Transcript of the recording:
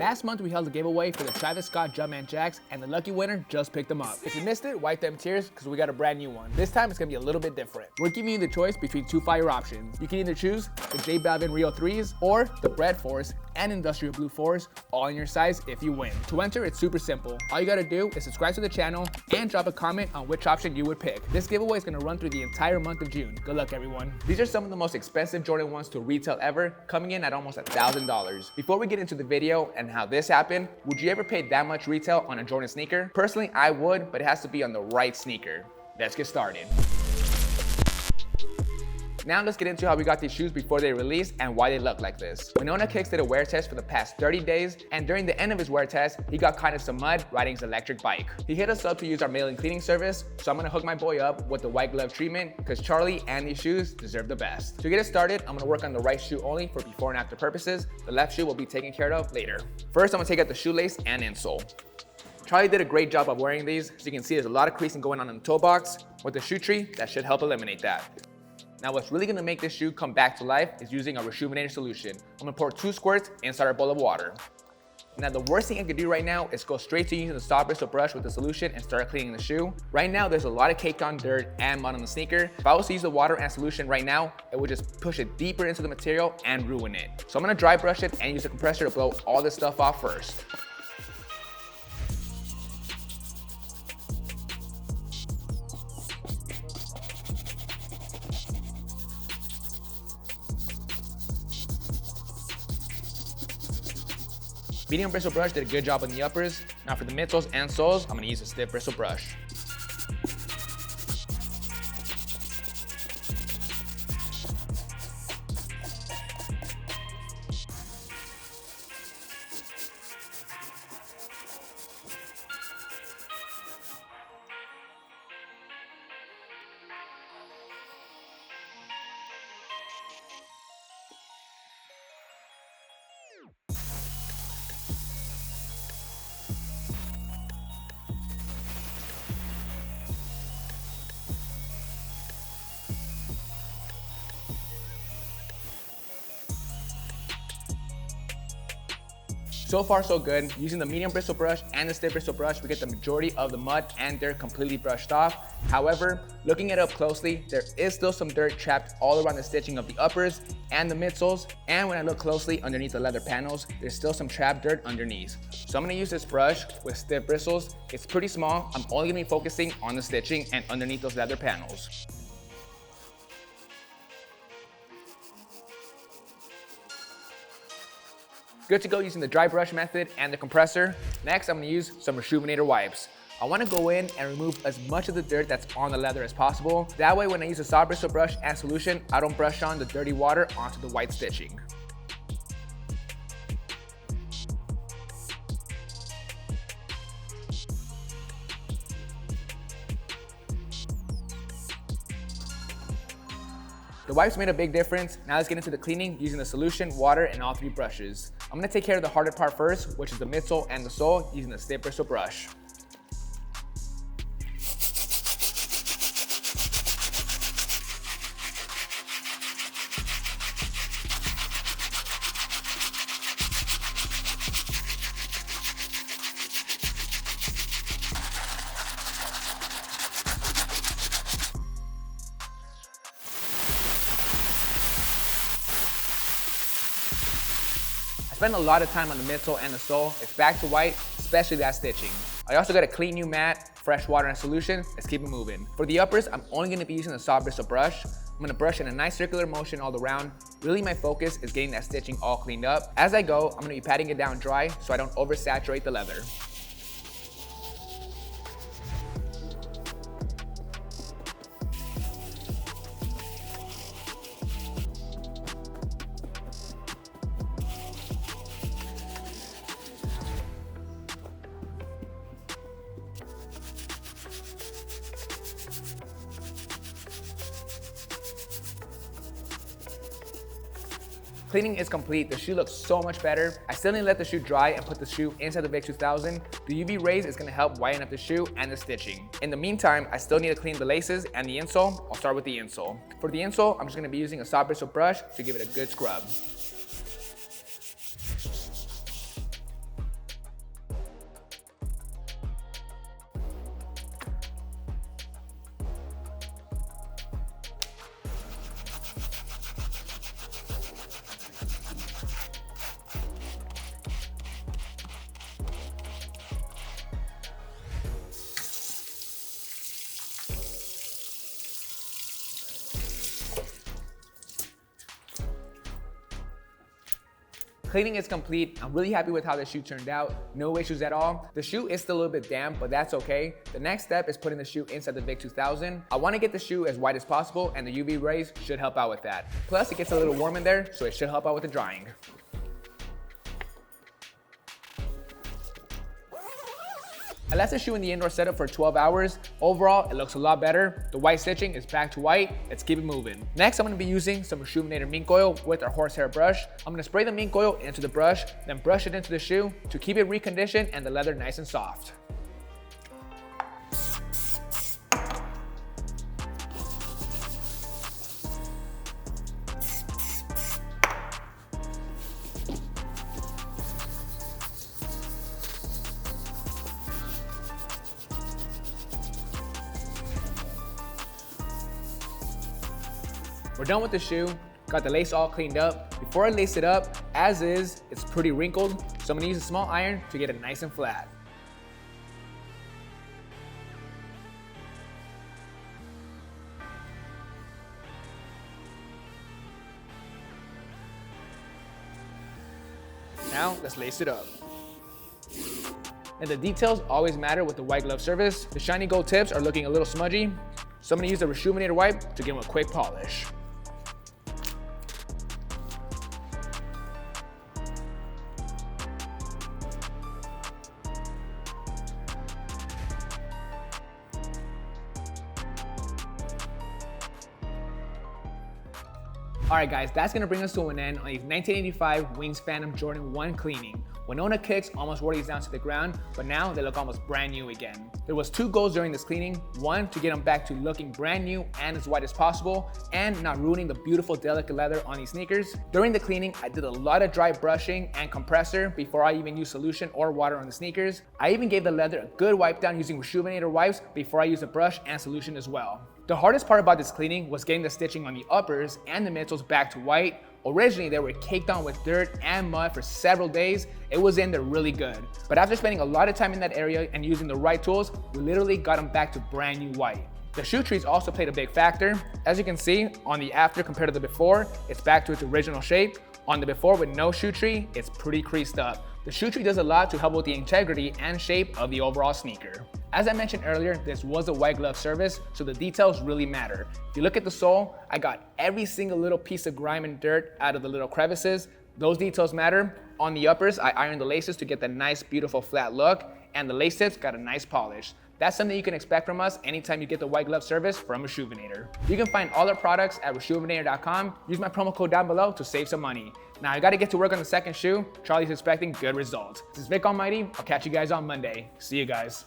Last month we held a giveaway for the Travis Scott Jumpman Jacks, and the lucky winner just picked them up. If you missed it, wipe them tears because we got a brand new one. This time it's gonna be a little bit different. We're giving you the choice between two fire options. You can either choose the J Balvin Rio 3s or the Bread Force and Industrial Blue 4s, all in your size if you win. To enter, it's super simple. All you gotta do is subscribe to the channel and drop a comment on which option you would pick. This giveaway is gonna run through the entire month of June. Good luck, everyone. These are some of the most expensive Jordan 1s to retail ever, coming in at almost $1,000. Before we get into the video and how this happened, would you ever pay that much retail on a Jordan sneaker? Personally, I would, but it has to be on the right sneaker. Let's get started. Now let's get into how we got these shoes before they released and why they look like this. Winona Kicks did a wear test for the past 30 days, and during the end of his wear test, he got caught in some mud riding his electric bike. He hit us up to use our mail-in cleaning service, so I'm gonna hook my boy up with the white glove treatment because Charlie and these shoes deserve the best. To get it started, I'm gonna work on the right shoe only for before and after purposes. The left shoe will be taken care of later. First, I'm gonna take out the shoelace and insole. Charlie did a great job of wearing these, so you can see there's a lot of creasing going on in the toe box. With the shoe tree, that should help eliminate that. Now what's really gonna make this shoe come back to life is using a rejuvenator solution. I'm gonna pour 2 squirts inside our bowl of water. Now the worst thing I could do right now is go straight to using the soft bristle brush with the solution and start cleaning the shoe. Right now there's a lot of caked on dirt and mud on the sneaker. If I was to use the water and solution right now, it would just push it deeper into the material and ruin it. So I'm gonna dry brush it and use a compressor to blow all this stuff off first. Medium bristle brush did a good job on the uppers. Now for the midsoles and soles, I'm gonna use a stiff bristle brush. So far so good. Using the medium bristle brush and the stiff bristle brush, we get the majority of the mud and dirt completely brushed off. However, looking it up closely, there is still some dirt trapped all around the stitching of the uppers and the midsoles. And when I look closely underneath the leather panels, there's still some trapped dirt underneath. So I'm gonna use this brush with stiff bristles. It's pretty small. I'm only gonna be focusing on the stitching and underneath those leather panels. Good to go using the dry brush method and the compressor. Next, I'm gonna use some rejuvenator wipes. I wanna go in and remove as much of the dirt that's on the leather as possible. That way, when I use a soft bristle brush and solution, I don't brush on the dirty water onto the white stitching. The wipes made a big difference. Now let's get into the cleaning using the solution, water, and all 3 brushes. I'm gonna take care of the harder part first, which is the midsole and the sole, using the stiff bristle brush. I spend a lot of time on the midsole and the sole. It's back to white, especially that stitching. I also got a clean new mat, fresh water and solution. Let's keep it moving. For the uppers, I'm only gonna be using the soft bristle brush. I'm gonna brush in a nice circular motion all around. Really my focus is getting that stitching all cleaned up. As I go, I'm gonna be patting it down dry so I don't oversaturate the leather. Cleaning is complete. The shoe looks so much better. I still need to let the shoe dry and put the shoe inside the Vick 2000. The UV rays is gonna help whiten up the shoe and the stitching. In the meantime, I still need to clean the laces and the insole. I'll start with the insole. For the insole, I'm just gonna be using a soft bristle brush to give it a good scrub. cleaning is complete. I'm really happy with how the shoe turned out. No issues at all. The shoe is still a little bit damp, but that's okay. The next step is putting the shoe inside the Vick 2000. I want to get the shoe as white as possible, and the UV rays should help out with that. Plus, it gets a little warm in there, so it should help out with the drying. I left the shoe in the indoor setup for 12 hours. Overall, it looks a lot better. The white stitching is back to white. Let's keep it moving. Next, I'm gonna be using some Reshoevn8r mink oil with our horsehair brush. I'm gonna spray the mink oil into the brush, then brush it into the shoe to keep it reconditioned and the leather nice and soft. We're done with the shoe, got the lace all cleaned up. Before I lace it up, as is, it's pretty wrinkled, so I'm gonna use a small iron to get it nice and flat. Now, let's lace it up. And the details always matter with the white glove surface. The shiny gold tips are looking a little smudgy, so I'm gonna use the Reshoevn8r wipe to give them a quick polish. Alright guys, that's gonna bring us to an end on these 1985 Wings Phantom Jordan 1 cleaning. Winona kicks almost wore these down to the ground, but now they look almost brand new again. There was 2 goals during this cleaning. One, to get them back to looking brand new and as white as possible, and not ruining the beautiful delicate leather on these sneakers. During the cleaning, I did a lot of dry brushing and compressor before I even used solution or water on the sneakers. I even gave the leather a good wipe down using Reshoevn8r wipes before I used a brush and solution as well. The hardest part about this cleaning was getting the stitching on the uppers and the midsoles back to white. Originally, they were caked on with dirt and mud for several days. It was in there really good. But after spending a lot of time in that area and using the right tools, we literally got them back to brand new white. The shoe trees also played a big factor. As you can see, on the after compared to the before, it's back to its original shape. On the before with no shoe tree, it's pretty creased up. The shoe tree does a lot to help with the integrity and shape of the overall sneaker. As I mentioned earlier, this was a white glove service, so the details really matter. If you look at the sole, I got every single little piece of grime and dirt out of the little crevices. Those details matter. On the uppers, I ironed the laces to get that nice, beautiful flat look, and the lace tips got a nice polish. That's something you can expect from us anytime you get the white glove service from Reshoevn8r. You can find all our products at Reshoevn8r.com. Use my promo code down below to save some money. Now I gotta get to work on the second shoe. Charlie's expecting good results. This is Vic Almighty. I'll catch you guys on Monday. See you guys.